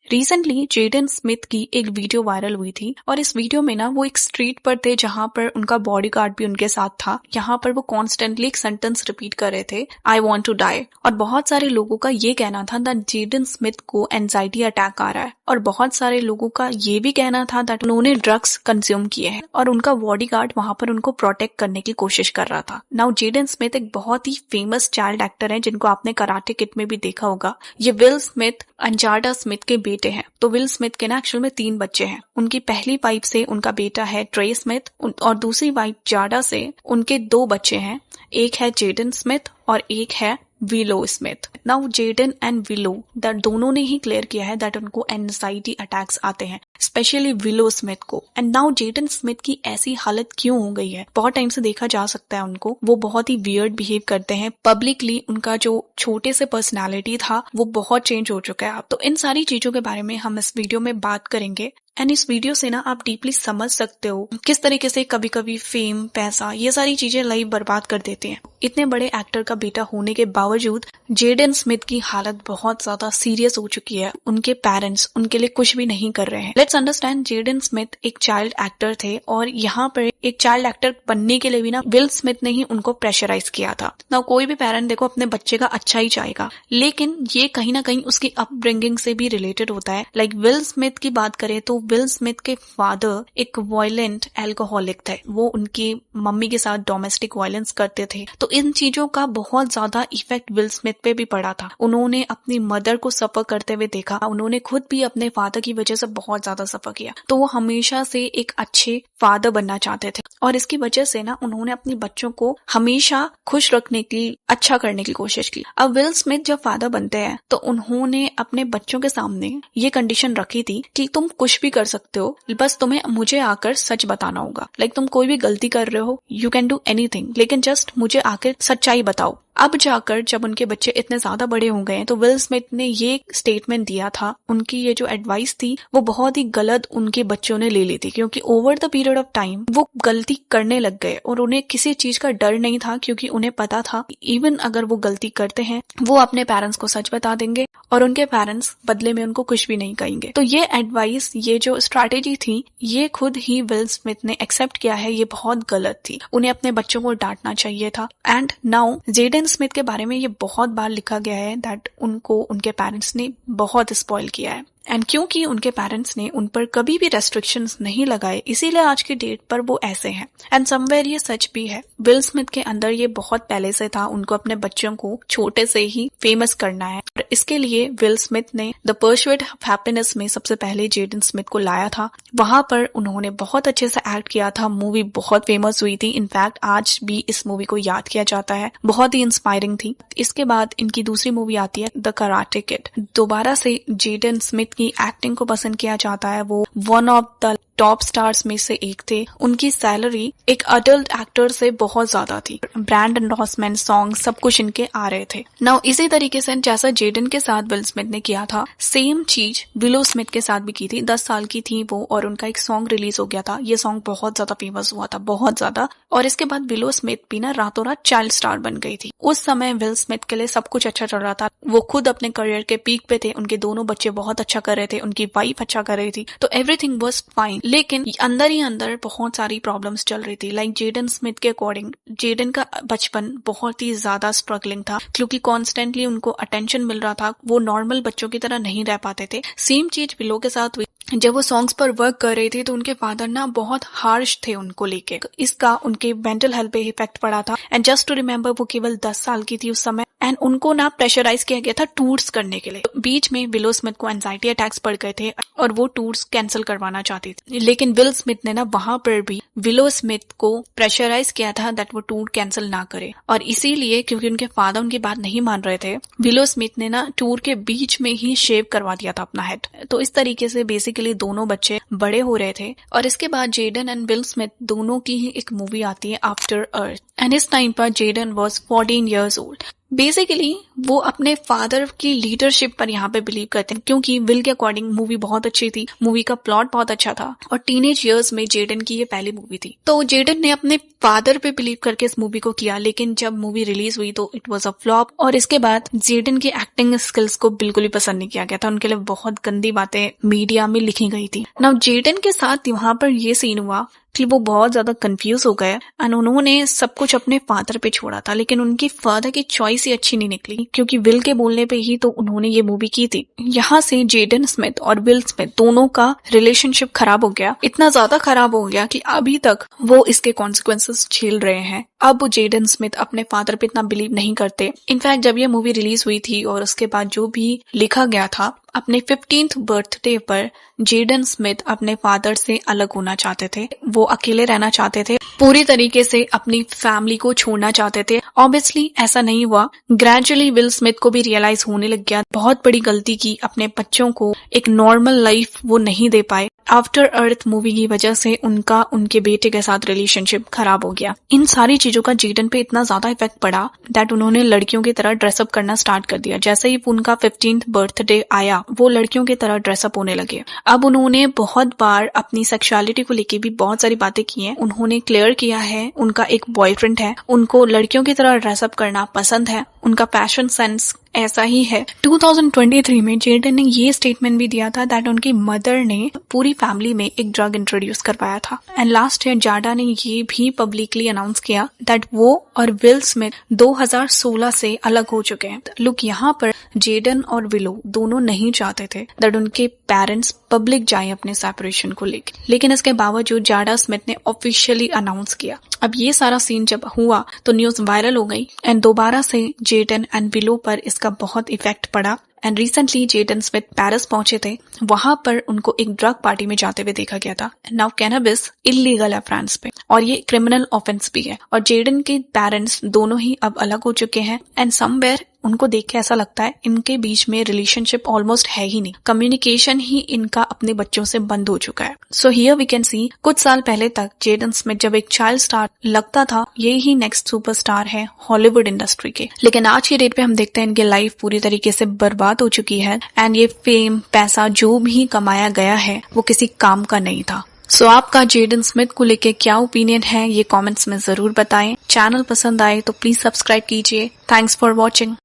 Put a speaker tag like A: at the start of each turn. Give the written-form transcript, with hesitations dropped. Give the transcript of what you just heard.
A: Recently Jaden Smith की एक video viral हुई थी और इस वीडियो में ना वो एक स्ट्रीट पर थे जहां पर उनका बॉडीगार्ड भी उनके साथ था। यहाँ पर वो कॉन्स्टेंटली एक सेंटेंस रिपीट कर रहे थे, आई वॉन्ट टू डाई। और बहुत सारे लोगों का ये कहना था दैट जेडन स्मिथ को एंजाइटी अटैक आ रहा है और बहुत सारे लोगों का ये भी कहना था दैट उन्होंने ड्रग्स कंज्यूम किए हैं और उनका बॉडीगार्ड वहां पर उनको प्रोटेक्ट करने की कोशिश कर रहा था। नाउ जेडन स्मिथ एक बहुत ही फेमस चाइल्ड एक्टर है जिनको आपने कराटे किड में भी देखा होगा। ये विल स्मिथ एंड जाडा स्मिथ के बेटे हैं। तो विल स्मिथ के ना एक्चुअल में 3 बच्चे हैं। उनकी पहली वाइफ से उनका बेटा है ट्रे स्मिथ और दूसरी वाइफ जाडा से उनके 2 बच्चे हैं। एक है जेडन स्मिथ और एक है Willow Smith. Now Jaden and Willow that दोनों ने ही क्लियर किया है दैट उनको एंजाइटी अटैक्स आते हैं, स्पेशली विलो स्मिथ को। एंड नाउ जेडन स्मिथ की ऐसी हालत क्यों हो गई है? बहुत टाइम से देखा जा सकता है उनको, वो बहुत ही वियर्ड बिहेव करते हैं पब्लिकली। उनका जो छोटे से पर्सनालिटी था वो बहुत चेंज हो चुका है। तो इन सारी चीजों के बारे में हम इस वीडियो में बात करेंगे। एंड इस वीडियो से ना आप डीपली समझ सकते हो किस तरीके से कभी कभी फेम, पैसा, ये सारी चीजें लाइफ बर्बाद कर देती हैं। इतने बड़े एक्टर का बेटा होने के बावजूद जेडन स्मिथ की हालत बहुत ज्यादा सीरियस हो चुकी है। उनके पेरेंट्स उनके लिए कुछ भी नहीं कर रहे हैं। लेट्स अंडरस्टैंड, जेडन स्मिथ एक चाइल्ड एक्टर थे और यहाँ पर एक चाइल्ड एक्टर बनने के लिए भी ना विल स्मिथ ने ही उनको प्रेशराइज किया था। ना कोई भी पेरेंट देखो अपने बच्चे का अच्छा ही चाहेगा, लेकिन ये कहीं ना कहीं उसकी अपब्रिंगिंग से भी रिलेटेड होता है। लाइक विल स्मिथ की बात करें तो विल स्मिथ के फादर एक वायलेंट एल्कोहलिक थे। वो उनकी मम्मी के साथ डोमेस्टिक वायलेंस करते थे। तो इन चीजों का बहुत ज्यादा इफेक्ट विल स्मिथ पे भी पड़ा था। उन्होंने अपनी मदर को सफर करते हुए देखा। उन्होंने खुद भी अपने फादर की वजह से बहुत ज्यादा सफर किया। तो वो हमेशा से एक अच्छे फादर बनना चाहते थे और इसकी वजह से ना उन्होंने अपने बच्चों को हमेशा खुश रखने की, अच्छा करने की कोशिश की। अब विल स्मिथ जब फादर बनते हैं तो उन्होंने अपने बच्चों के सामने ये कंडीशन रखी थी कि तुम कुछ भी कर सकते हो, बस तुम्हें मुझे आकर सच बताना होगा। लाइक तुम कोई भी गलती कर रहे हो, यू कैन डू एनीथिंग, लेकिन जस्ट मुझे आकर सच्चाई बताओ। अब जाकर जब उनके बच्चे इतने ज्यादा बड़े हो गए तो विल स्मिथ ने ये स्टेटमेंट दिया था। उनकी ये जो एडवाइस थी वो बहुत ही गलत उनके बच्चों ने ले ली थी, क्योंकि over the period of time वो गलती करने लग गए और उन्हें किसी चीज का डर नहीं था, क्योंकि उन्हें पता था इवन अगर वो गलती करते हैं वो अपने पेरेंट्स को सच बता देंगे और उनके पेरेंट्स बदले में उनको कुछ भी नहीं कहेंगे। तो ये एडवाइस, ये जो स्ट्रैटेजी थी, ये खुद ही विल स्मिथ ने एक्सेप्ट किया है। ये बहुत गलत थी, उन्हें अपने बच्चों को डांटना चाहिए था। एंड नाउ जेडन स्मिथ के बारे में ये बहुत बार लिखा गया है दैट उनको उनके पेरेंट्स ने बहुत स्पॉइल किया है। एंड क्योंकि उनके पेरेंट्स ने उन पर कभी भी रेस्ट्रिक्शंस नहीं लगाए, इसीलिए आज की डेट पर वो ऐसे हैं। एंड समवेयर ये सच भी है। विल स्मिथ के अंदर ये बहुत पहले से था, उनको अपने बच्चों को छोटे से ही फेमस करना है। और इसके लिए विल स्मिथ ने द परस्यूट ऑफ हैप्पीनेस में सबसे पहले जेडन स्मिथ को लाया था। वहां पर उन्होंने बहुत अच्छे से एक्ट किया था। मूवी बहुत फेमस हुई थी। इनफैक्ट आज भी इस मूवी को याद किया जाता है, बहुत ही इंस्पायरिंग थी। इसके बाद इनकी दूसरी मूवी आती है द कराटे किड। दोबारा से जेडन स्मिथ की एक्टिंग को पसंद किया जाता है। वो one of the top stars में से एक थे। उनकी सैलरी एक अडल्ट एक्टर से बहुत ज्यादा थी। ब्रांड एंडोर्समेंट, सॉन्ग, सब कुछ इनके आ रहे थे। नाउ इसी तरीके से जैसा जेडन के साथ विल स्मिथ ने किया था, सेम चीज विलो स्मिथ के साथ भी की थी। 10 साल की थी वो और उनका एक सॉन्ग रिलीज हो गया था। ये सॉन्ग बहुत ज्यादा फेमस हुआ था, बहुत ज्यादा। और इसके बाद विलो स्मिथ भी ना रातों रात चाइल्ड स्टार बन गई थी। उस समय विल स्मिथ के लिए सब कुछ अच्छा चल रहा था। वो खुद अपने करियर के पीक पे थे। उनके दोनों बच्चे बहुत अच्छा कर रहे थे, उनकी वाइफ अच्छा कर रही थी, तो एवरीथिंग वाज फाइन। लेकिन अंदर ही अंदर बहुत सारी प्रॉब्लम्स चल रही थी। लाइक जेडन स्मिथ के अकॉर्डिंग जेडन का बचपन बहुत ही ज्यादा स्ट्रगलिंग था, क्योंकि कॉन्स्टेंटली उनको अटेंशन मिल रहा था। वो नॉर्मल बच्चों की तरह नहीं रह पाते थे। सेम चीज विलो के साथ हुई। जब वो सॉन्ग्स पर वर्क कर रहे थे तो उनके फादर ना बहुत हार्श थे उनको लेके। इसका उनके मेंटल हेल्थ पे इफेक्ट पड़ा था। एंड जस्ट टू रिमेम्बर, वो केवल 10 साल की थी उस समय। एंड उनको ना प्रेशराइज किया गया था टूर्स करने के लिए। बीच में विलो स्मिथ को एंजाइटी अटैक्स पड़ गए थे और वो टूर्स कैंसिल करवाना चाहती थी। लेकिन विल स्मिथ ने ना वहां पर भी विलो स्मिथ को प्रेशराइज किया था दैट वो टूर कैंसिल ना करे। और इसीलिए क्योंकि उनके फादर उनकी बात नहीं मान रहे थे, विलो स्मिथ ने ना टूर के बीच में ही शेव करवा दिया था अपना हेड। तो इस तरीके से बेसिकली दोनों बच्चे बड़े हो रहे थे। और इसके बाद जेडन एंड विल स्मिथ दोनों की ही एक मूवी आती है आफ्टर अर्थ। एंड इस टाइम पर Jaden was 14 years old। Basically वो अपने फादर की लीडरशिप पर यहाँ पे बिलीव करते हैं, क्योंकि विल के अकॉर्डिंग मूवी बहुत अच्छी थी, मूवी का प्लॉट बहुत अच्छा था और टीनेज इयर्स में जेडन की ये पहली मूवी थी। तो जेडन ने अपने फादर पे बिलीव करके इस मूवी को किया, लेकिन जब मूवी रिलीज हुई तो इट वाज अ फ्लॉप। और इसके बाद जेडन की एक्टिंग स्किल्स को बिल्कुल भी पसंद नहीं किया गया था, उनके लिए बहुत गंदी बातें मीडिया में लिखी गई थी। नाउ जेडन के साथ वहां पर ये सीन हुआ कि वो बहुत ज्यादा कंफ्यूज हो गए एंड उन्होंने सब कुछ अपने फादर पे छोड़ा था, लेकिन उनकी फादर की चॉइस ही अच्छी नहीं निकली, क्योंकि विल के बोलने पे ही तो उन्होंने ये मूवी की थी। यहाँ से जेडन स्मिथ और विल स्मिथ दोनों का रिलेशनशिप खराब हो गया, इतना ज्यादा खराब हो गया कि अभी तक वो इसके कॉन्सिक्वेंसेस झेल रहे हैं। अब जेडन स्मिथ अपने फादर पे इतना बिलीव नहीं करते। इनफैक्ट जब ये मूवी रिलीज हुई थी और उसके बाद जो भी लिखा गया था, अपने 15th बर्थडे पर जेडन स्मिथ अपने फादर से अलग होना चाहते थे, वो अकेले रहना चाहते थे, पूरी तरीके से अपनी फैमिली को छोड़ना चाहते थे। ऑब्वियसली ऐसा नहीं हुआ। ग्रेजुअली विल स्मिथ को भी रियलाइज होने लग गया, बहुत बड़ी गलती की, अपने बच्चों को एक नॉर्मल लाइफ वो नहीं दे पाए। आफ्टर अर्थ मूवी की वजह से उनका उनके बेटे के साथ रिलेशनशिप खराब हो गया। इन सारी चीजों का जेडन पे इतना ज्यादा इफेक्ट पड़ा दैट उन्होंने लड़कियों की तरह ड्रेसअप करना स्टार्ट कर दिया। जैसे ही उनका 15th बर्थडे आया, वो लड़कियों की तरह ड्रेसअप होने लगे। अब उन्होंने बहुत बार अपनी सेक्सुअलिटी को लेके भी बहुत सारी बातें की हैं। उन्होंने क्लियर किया है उनका एक बॉयफ्रेंड है, उनको लड़कियों की तरह ड्रेसअप करना पसंद है, उनका फैशन सेंस ऐसा ही है। 2023 में जेडन ने ये स्टेटमेंट भी दिया था दैट उनकी मदर ने पूरी फैमिली में एक ड्रग इंट्रोड्यूस करवाया था। एंड लास्ट ईयर जाडा ने ये भी पब्लिकली अनाउंस किया दैट वो और विल स्मिथ 2016 से अलग हो चुके हैं। लुक, यहाँ पर जेडन और विलो दोनों नहीं चाहते थे दैट उनके पेरेंट्स पब्लिक जाए अपने सेपरेशन को लेकर, लेकिन इसके बावजूद जाडा स्मिथ ने ऑफिशियली अनाउंस किया। अब ये सारा सीन जब हुआ तो न्यूज वायरल हो गई एंड दोबारा से जेडन एंड विलो पर इसका बहुत इफेक्ट पड़ा। And recently Jaden Smith Paris पहुंचे थे, वहां पर उनको एक ड्रग पार्टी में जाते हुए देखा गया था। नाउ कैनबिस इलीगल है फ्रांस पे और ये क्रिमिनल ऑफेंस भी है। और जेडन के पेरेंट्स दोनों ही अब अलग हो चुके हैं एंड समवेयर उनको देख के ऐसा लगता है इनके बीच में रिलेशनशिप ऑलमोस्ट है ही नहीं, कम्युनिकेशन ही इनका अपने बच्चों से बंद हो चुका है। So here we can see कुछ साल पहले तक जेडन स्मिथ जब एक चाइल्ड स्टार लगता था, ये ही नेक्स्ट सुपरस्टार है हॉलीवुड इंडस्ट्री के, लेकिन आज की डेट पे हम देखते हैं इनकी लाइफ पूरी तरीके से बर्बाद हो चुकी है एंड ये फेम पैसा जो भी कमाया गया है वो किसी काम का नहीं था। सो आपका जेडन स्मिथ को लेके क्या ओपिनियन है ये कमेंट्स में जरूर बताएं। चैनल पसंद आए तो प्लीज सब्सक्राइब कीजिए। Thanks for watching.